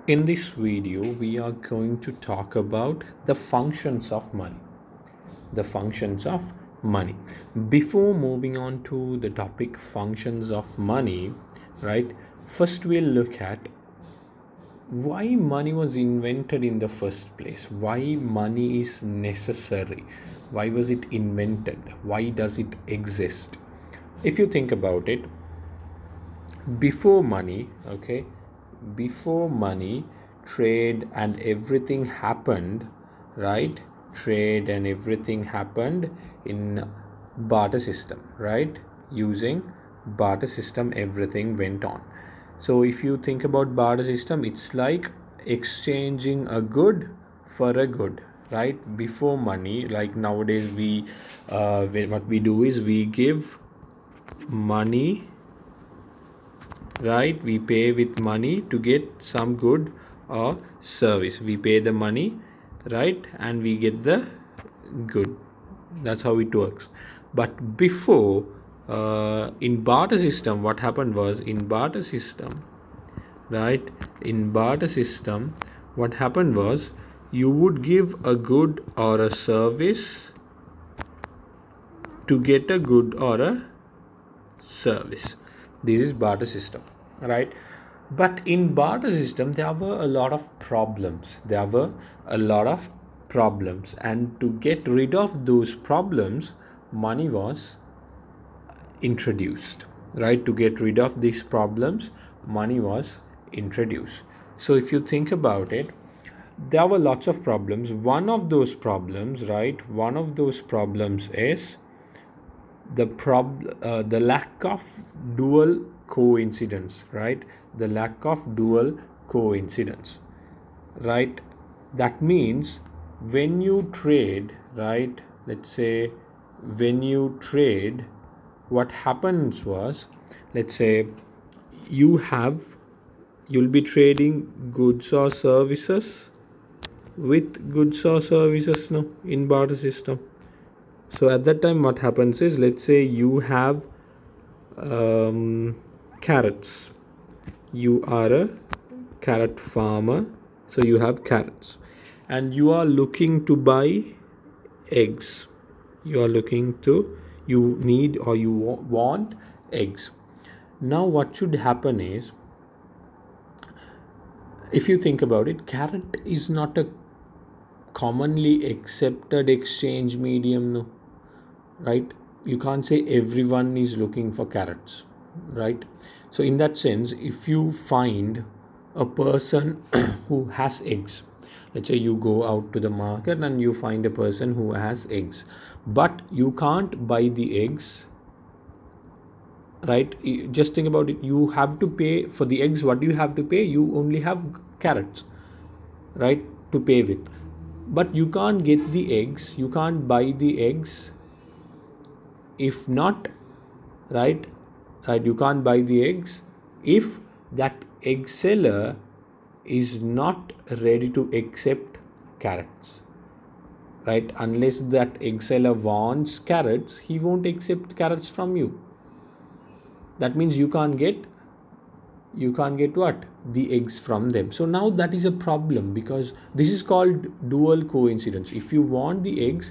In this video, we are going to talk about the functions of money. The functions of money. Before moving on to the topic functions of money, right? First, we'll look at why money was invented in the first place. Why money is necessary? Why was it invented? Why does it exist? If you think about it, before money, okay, before money, trade and everything happened, right? Trade and everything happened in barter system, right? Using barter system, everything went on. So if you think about barter system, it's like exchanging a good for a good, right? Before money, like nowadays what we do is we give money, right? We pay with money to get some good or service. We pay the money, right? And we get the good. That's how it works. But before, in barter system, what happened was, in barter system, right? In barter system, what happened was, you would give a good or a service to get a good or a service. This is barter system, right? But in barter system, there were a lot of problems. And to get rid of those problems, money was introduced, right? To get rid of these problems, money was introduced. So if you think about it, there were lots of problems. One of those problems, right? One of those problems is the lack of dual coincidence, right? The lack of dual coincidence, right? That means when you trade, right? Let's say when you trade, what happens was, let's say you'll be trading goods or services with goods or services, no, in barter system. So at that time, what happens is, let's say you have carrots. You are a carrot farmer, so you have carrots, and you are looking to buy eggs. You need or you want eggs. Now, what should happen is, if you think about it, carrot is not a commonly accepted exchange medium, no, right? You can't say everyone is looking for carrots, right? So in that sense, if you find a person who has eggs, let's say you go out to the market and you find a person who has eggs, but you can't buy the eggs, right? Just think about it. You have to pay for the eggs. What do you have to pay? You only have carrots, right, to pay with, but you can't get the eggs. You can't buy the eggs. If not, right, you can't buy the eggs if that egg seller is not ready to accept carrots, right? Unless that egg seller wants carrots, he won't accept carrots from you. That means you can't get what? The eggs from them. So now that is a problem, because this is called dual coincidence. If you want the eggs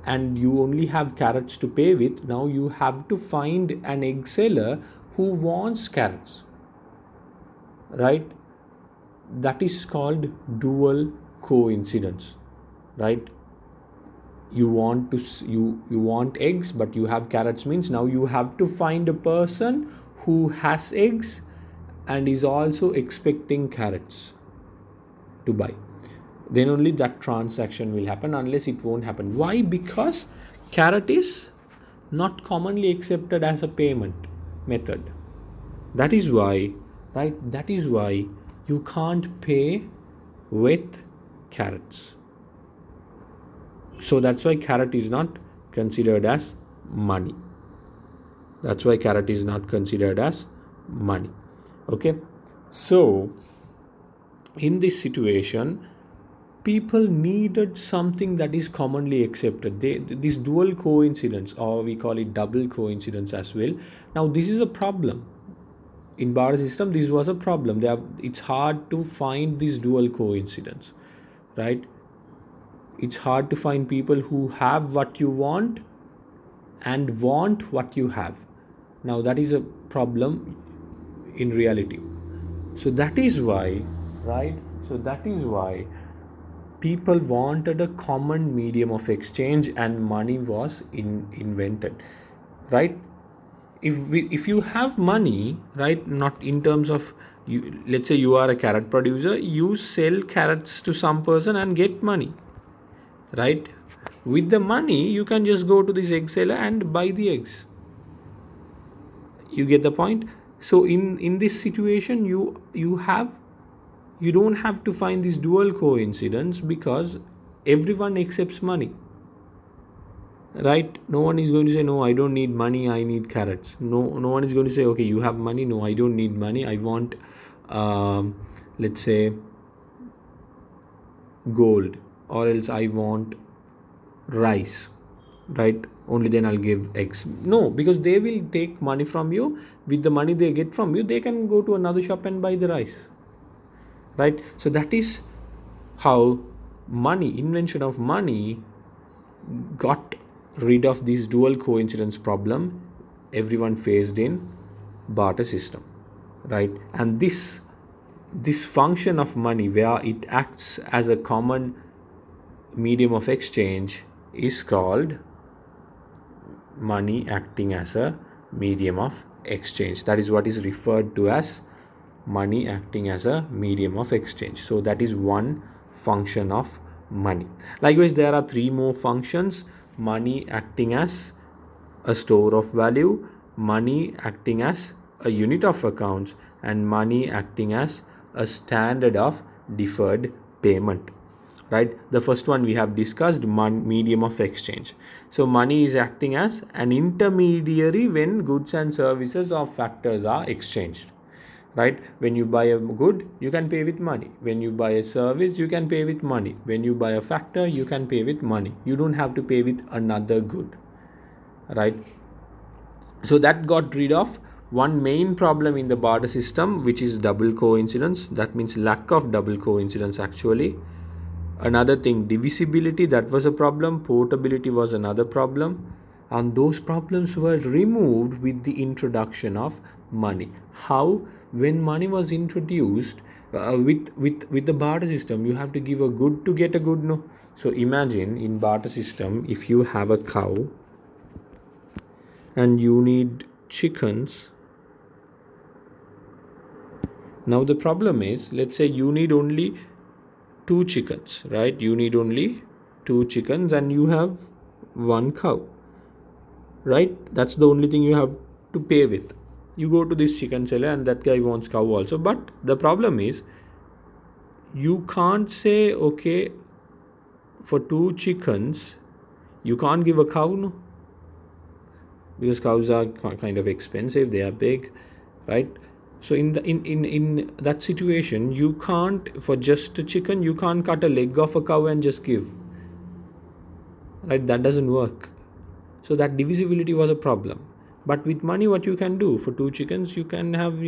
and you only have carrots to pay with, now you have to find an egg seller who wants carrots, right? That is called dual coincidence, right? You want eggs, but you have carrots, means now you have to find a person who has eggs and is also expecting carrots to buy. Then only that transaction will happen. Unless, it won't happen. Why? Because carrot is not commonly accepted as a payment method. That is why, right? That is why you can't pay with carrots. So that's why carrot is not considered as money. That's why carrot is not considered as money. Okay. So in this situation, people needed something that is commonly accepted. This dual coincidence, or we call it double coincidence as well. Now this is a problem. in barter system, this was a problem. It's hard to find this dual coincidence, right? It's hard to find people who have what you want and want what you have. Now that is a problem in reality. So that is why, right? So that is why people wanted a common medium of exchange and money was invented, right? If you have money, right, not in terms of you, let's say you are a carrot producer, you sell carrots to some person and get money, right? With the money you can just go to this egg seller and buy the eggs. You get the point? So in this situation, you don't have to find this dual coincidence, because everyone accepts money, right? No one is going to say, no, I don't need money, I need carrots. No one is going to say, okay, you have money, no, I don't need money, I want let's say gold, or else I want rice, right? Only then I'll give eggs. No, because they will take money from you. With the money they get from you, they can go to another shop and buy the rice, right? So that is how invention of money got rid of this dual coincidence problem everyone faced in barter system, right? And this function of money, where it acts as a common medium of exchange, is called money acting as a medium of exchange. That is what is referred to as money acting as a medium of exchange. So that is one function of money. Likewise, there are three more functions: money acting as a store of value, money acting as a unit of accounts, and money acting as a standard of deferred payment, right? The first one we have discussed, medium of exchange. So money is acting as an intermediary when goods and services or factors are exchanged, right? When you buy a good, you can pay with money. When you buy a service, you can pay with money. When you buy a factor, you can pay with money. You don't have to pay with another good, right? So that got rid of one main problem in the barter system, which is double coincidence. That means lack of double coincidence actually. Another thing, divisibility, that was a problem. Portability was another problem. And those problems were removed with the introduction of money. How? When money was introduced, with the barter system, you have to give a good to get a good, no? So imagine in barter system, if you have a cow and you need chickens. Now the problem is, let's say you need only 2 chickens, right? You need only 2 chickens and you have 1 cow, right? That's the only thing you have to pay with. You go to this chicken seller and that guy wants cow also. But the problem is, you can't say, okay, for 2 chickens, you can't give a cow, no? Because cows are kind of expensive, they are big, right? So in that situation, you can't, for just a chicken, you can't cut a leg of a cow and just give, right? That doesn't work. So that divisibility was a problem. But with money, what you can do, for 2 chickens, you can have,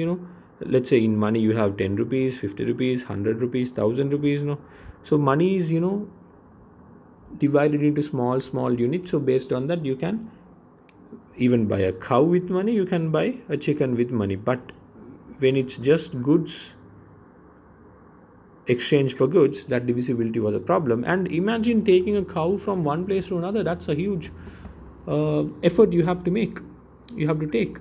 let's say in money you have 10 rupees, 50 rupees, 100 rupees, 1000 rupees, So money is, divided into small units. So based on that, you can even buy a cow with money, you can buy a chicken with money. But when it's just goods, exchange for goods, that divisibility was a problem. And imagine taking a cow from one place to another. That's a huge effort you have to make, you have to take,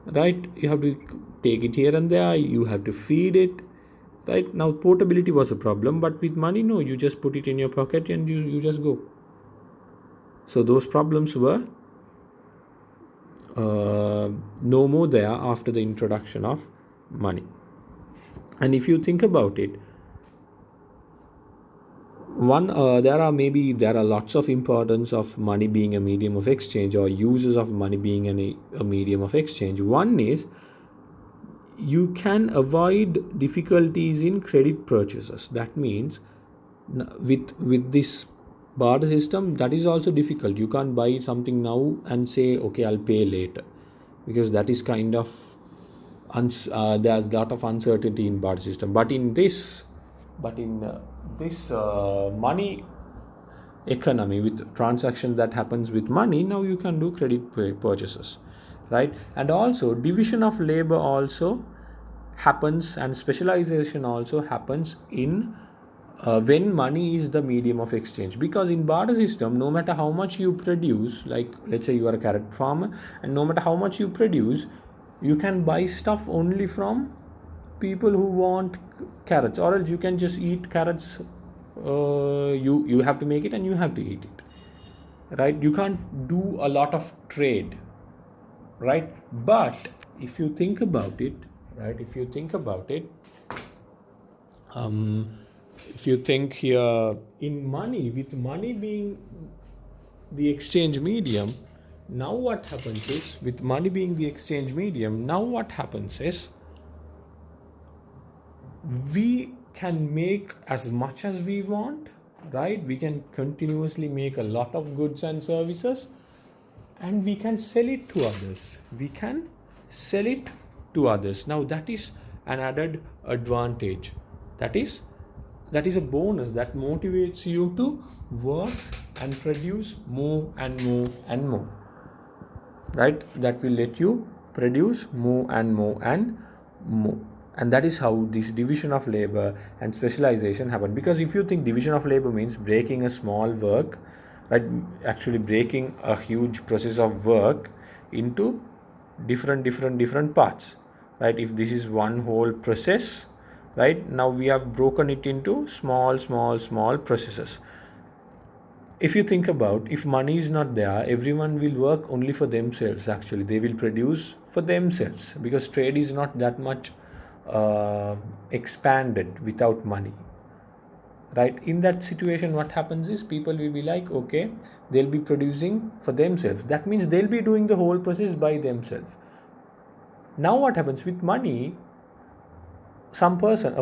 right? You have to take it here and there, you have to feed it, right? Now portability was a problem, but with money, no, you just put it in your pocket and you just go. So those problems were no more there after the introduction of money. And if you think about it, there are lots of importance of money being a medium of exchange, or uses of money being a medium of exchange. One is, you can avoid difficulties in credit purchases. That means with this barter system, that is also difficult. You can't buy something now and say, okay, I'll pay later, because that is kind of there's a lot of uncertainty in barter system. But in this money economy with transactions that happens with money, now you can do credit purchases, right? And also division of labor also happens, and specialization also happens in when money is the medium of exchange. Because in barter system, no matter how much you produce, like let's say you are a carrot farmer, and no matter how much you produce, you can buy stuff only from people who want carrots, or else you can just eat carrots. You have to make it and you have to eat it, right? You can't do a lot of trade, right? But if you think about it, right, if you think here in money, with money being the exchange medium, now what happens is, with money being the exchange medium, now what happens is, we can make as much as we want, right? We can continuously make a lot of goods and services, and we can sell it to others. Now that is an added advantage. That is a bonus that motivates you to work and produce more and more and more, right? That will let you produce more and more and more. And that is how this division of labor and specialization happen. Because if you think division of labor means breaking a small work, right, actually breaking a huge process of work into different parts, right? If this is one whole process, right, now we have broken it into small processes. If you think about, if money is not there, everyone will work only for themselves. Actually, they will produce for themselves, because trade is not that much expanded without money, right? In that situation, what happens is, people will be like, okay, they'll be producing for themselves. That means they'll be doing the whole process by themselves. Now what happens with money, a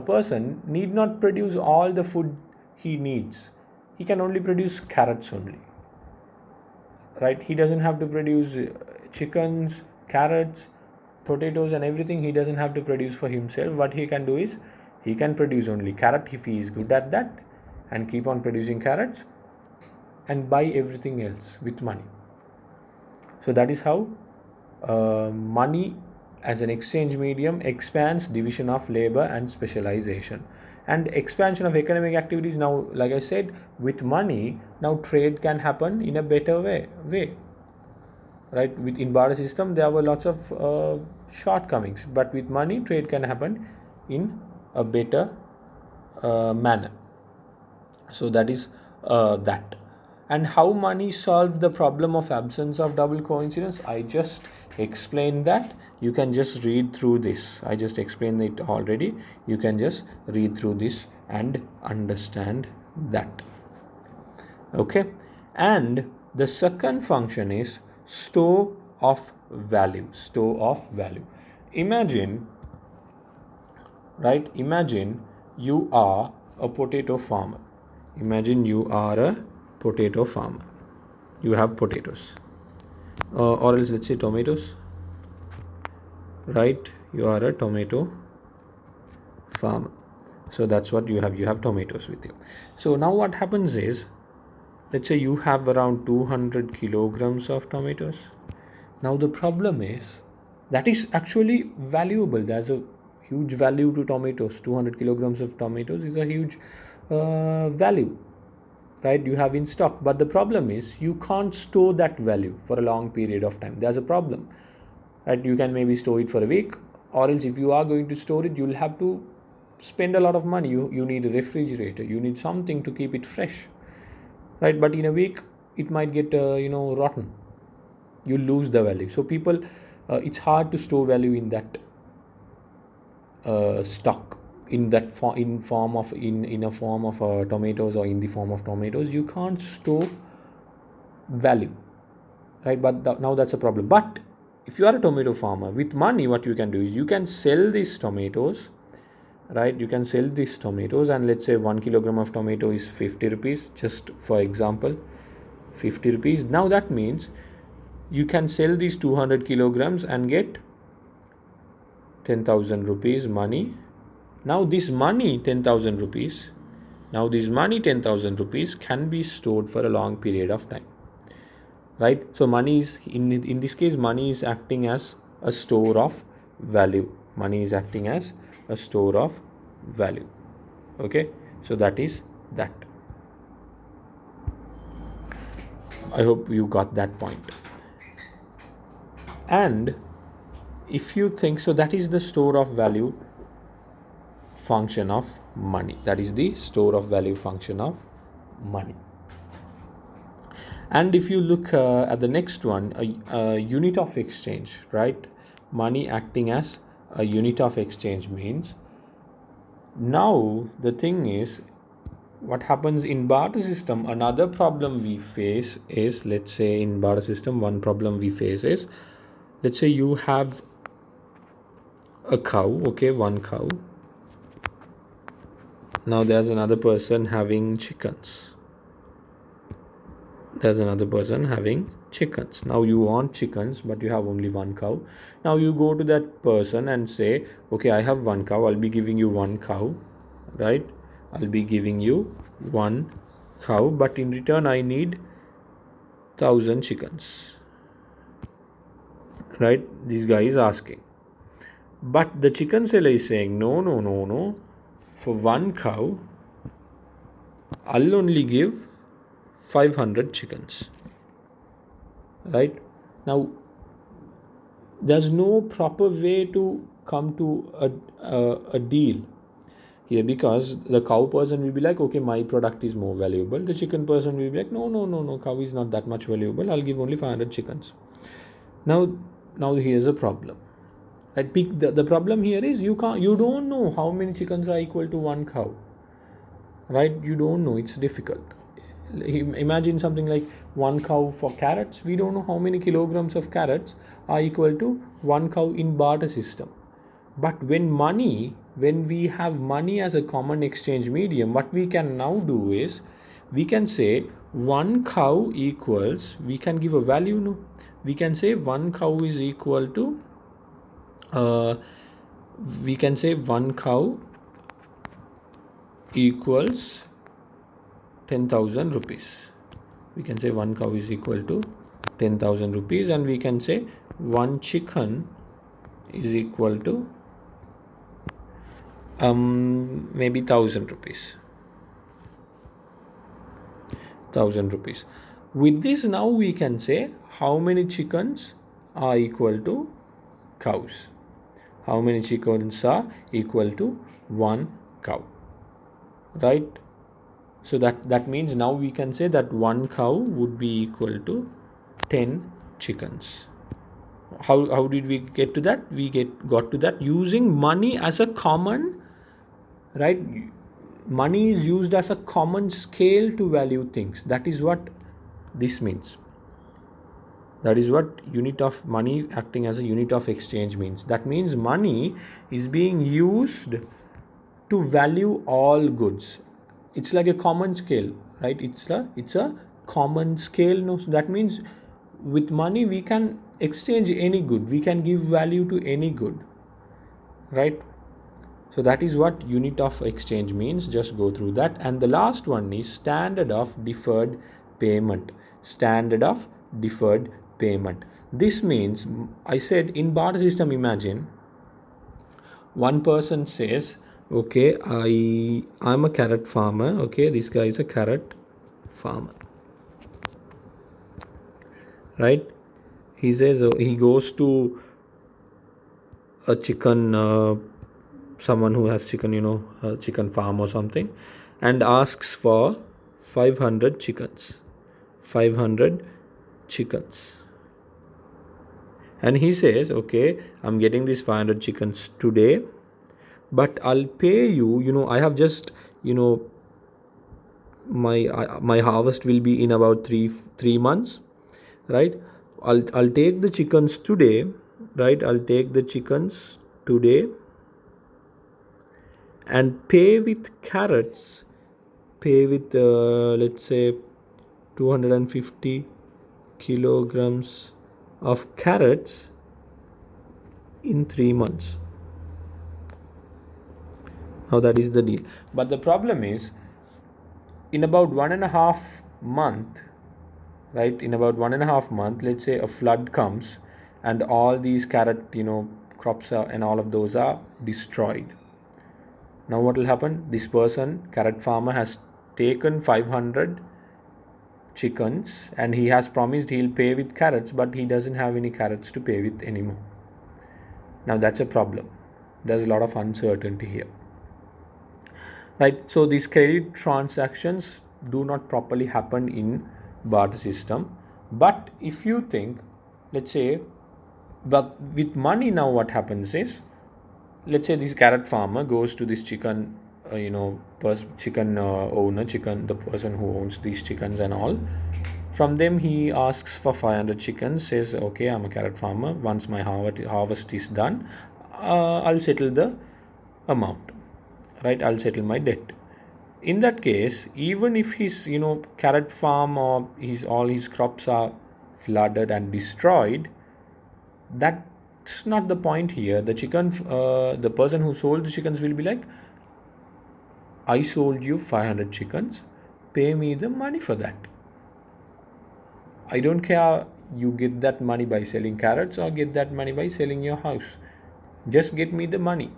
person need not produce all the food he needs. He can only produce carrots only, right? He doesn't have to produce chickens, carrots, potatoes and everything. He doesn't have to produce for himself. What he can do is, he can produce only carrot if he is good at that, and keep on producing carrots and buy everything else with money. So that is how money as an exchange medium expands division of labor and specialization and expansion of economic activities. Now, like I said, with money, now trade can happen in a better way, right? In barter system, there were lots of shortcomings, but with money, trade can happen in a better manner. So that is that. And how money solved the problem of absence of double coincidence, I just explained that. You can just read through this. I just explained it already. You can just read through this and understand that. Okay. And the second function is store of value. Imagine you are a potato farmer. You have potatoes, or else let's say tomatoes, right? You are a tomato farmer. So that's what you have tomatoes with you. So now what happens is, let's say you have around 200 kilograms of tomatoes. Now the problem is, that is actually valuable. There's a huge value to tomatoes. 200 kilograms of tomatoes is a huge value, right? You have in stock. But the problem is, you can't store that value for a long period of time. There's a problem, right? You can maybe store it for a week, or else if you are going to store it, you'll have to spend a lot of money. You need a refrigerator, you need something to keep it fresh, right? But in a week, it might get rotten. You lose the value. So people, it's hard to store value in that stock, in a form of tomatoes, or in the form of tomatoes. You can't store value, right? But now that's a problem. But if you are a tomato farmer, with money, what you can do is, you can sell these tomatoes, right? You can sell these tomatoes, and let's say 1 kilogram of tomato is 50 rupees, just for example, 50 rupees. Now that means you can sell these 200 kilograms and get 10,000 rupees money. Now this money 10,000 rupees, can be stored for a long period of time, right? So money is in this case, money is acting as a store of value. Money is acting as a store of value. Okay, so that is that. I hope you got that point. And if you think so, that is the store of value function of money. That is the store of value function of money. And if you look at the next one, a unit of exchange, right? Money acting as a unit of exchange means, now the thing is, what happens in barter system, another problem we face is, let's say in barter system, one problem we face is, let's say you have a cow, okay, one cow. Now there's another person having chickens. Now you want chickens, but you have only one cow. Now you go to that person and say, okay, I have one cow, I'll be giving you one cow, right? I'll be giving you one cow, but in return I need 1,000 chickens, right? This guy is asking. But the chicken seller is saying, no. For one cow, I'll only give 500 chickens, right? Now, there's no proper way to come to a deal here, because the cow person will be like, okay, my product is more valuable. The chicken person will be like, no, cow is not that much valuable. I'll give only 500 chickens. Now here's a problem. Right? The problem here is you don't know how many chickens are equal to one cow, right? You don't know. It's difficult. Imagine something like one cow for carrots. We don't know how many kilograms of carrots are equal to one cow in barter system. But when we have money as a common exchange medium, what we can now do is, we can say one cow equals, we can give a value, no? We can say one cow is equal to, we can say one cow equals 10,000 rupees. We can say one cow is equal to 10,000 rupees, and we can say one chicken is equal to maybe 1,000 rupees. 1,000 rupees. With this, now we can say how many chickens are equal to cows. How many chickens are equal to one cow, right? So that means now we can say that one cow would be equal to 10 chickens. How did we get to that? We got to that using money as a common, right? Money is used as a common scale to value things. That is what this means. That is what unit of money acting as a unit of exchange means. That means money is being used to value all goods. It's like a common scale, right? It's a common scale. No, so that means with money we can exchange any good. We can give value to any good, right? So that is what unit of exchange means. Just go through that. And the last one is standard of deferred payment. Standard of deferred payment. This means, I said in barter system, imagine one person says, okay, I'm a carrot farmer. Okay, this guy is a carrot farmer, right? He says he goes to a chicken, someone who has chicken, a chicken farm or something, and asks for 500 chickens. 500 chickens. And he says, okay, I'm getting these 500 chickens today, but I'll pay you, I have just, my harvest will be in about three months, right? I'll take the chickens today, right? I'll take the chickens today and pay with carrots, pay with let's say 250 kilograms of carrots in 3 months. Now that is the deal. But the problem is, in about 1.5 month, right, in about 1.5 month, let's say a flood comes and all these carrot crops and all of those are destroyed. Now what will happen? This person, carrot farmer, has taken 500 chickens and he has promised he'll pay with carrots, but he doesn't have any carrots to pay with anymore. Now that's a problem. There's a lot of uncertainty here, right? So these credit transactions do not properly happen in barter system. But if you think, let's say, but with money, now what happens is, let's say this carrot farmer goes to this chicken the person who owns these chickens and all. From them he asks for 500 chickens, says, okay, I'm a carrot farmer, once my harvest is done, I'll settle the amount, right? I'll settle my debt. In that case, even if his carrot farm or all his crops are flooded and destroyed, that's not the point here. The person who sold the chickens will be like, I sold you 500 chickens, pay me the money for that. I don't care you get that money by selling carrots or get that money by selling your house, just get me the money,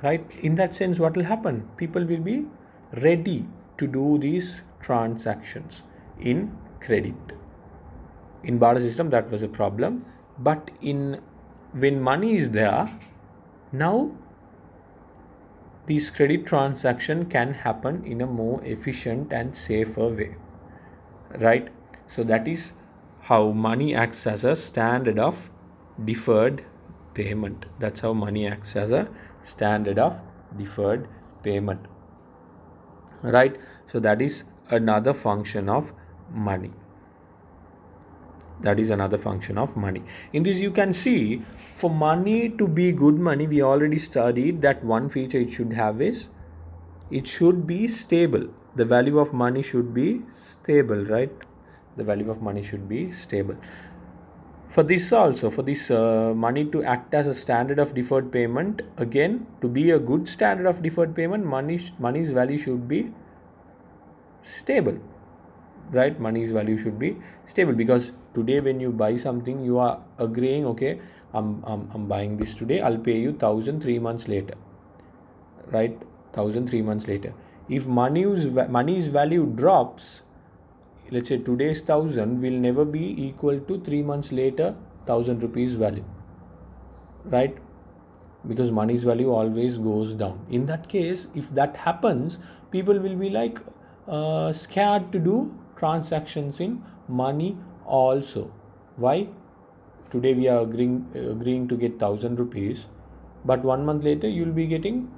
right? In that sense, what will happen? People will be ready to do these transactions in credit. In barter system, that was a problem. But when money is there, now these credit transaction can happen in a more efficient and safer way, right? So that is how money acts as a standard of deferred payment. That's how money acts as a standard of deferred payment, right? So that is another function of money. That is another function of money. In this, you can see, for money to be good money, we already studied that one feature it should have is, it should be stable. The value of money should be stable, right? The value of money should be stable. For this also, for this money to act as a standard of deferred payment, again, to be a good standard of deferred payment, money's value should be stable, right? Money's value should be stable, because today when you buy something, you are agreeing, okay, I'm buying this today, I'll pay you 1,000 3 months later, right? 1,000 3 months later. If money's value drops, let's say today's 1,000 will never be equal to 3 months later 1,000 rupees value, right? Because money's value always goes down. In that case, if that happens, people will be like scared to do transactions in money also. Why? Today we are agreeing to get 1,000 rupees, but 1 month later you will be getting,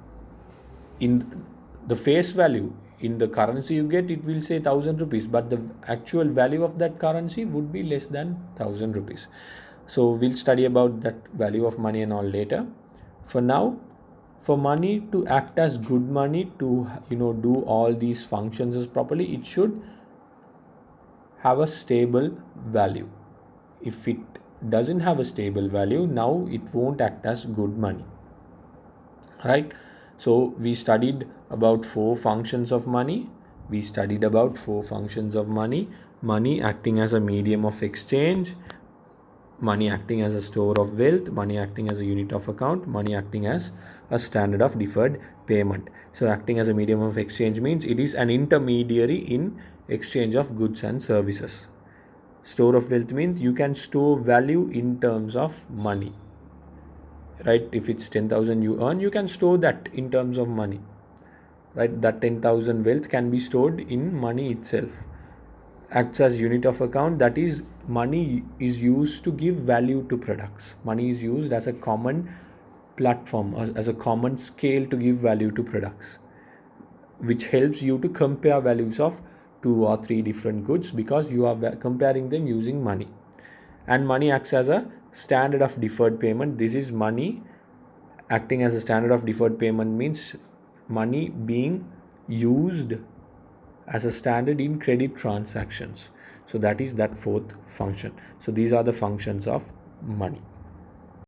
in the face value, in the currency you get, it will say 1,000 rupees, but the actual value of that currency would be less than 1,000 rupees. So we'll study about that value of money and all later. For now, for money to act as good money, to do all these functions as properly, it should have a stable value. If it doesn't have a stable value, now it won't act as good money, right? So we studied about 4 functions of money. Money acting as a medium of exchange, money acting as a store of wealth, money acting as a unit of account, money acting as a standard of deferred payment. So acting as a medium of exchange means it is an intermediary in exchange of goods and services. Store of wealth means you can store value in terms of money, right? If it's 10,000 you earn, you can store that in terms of money, right? That 10,000 wealth can be stored in money itself. Acts as unit of account, that is, money is used to give value to products. Money is used as a common platform, as a common scale to give value to products, which helps you to compare values of 2 or 3 different goods, because you are comparing them using money. And money acts as a standard of deferred payment. This is money acting as a standard of deferred payment, means money being used as a standard in credit transactions. So that is that 4th function. So these are the functions of money.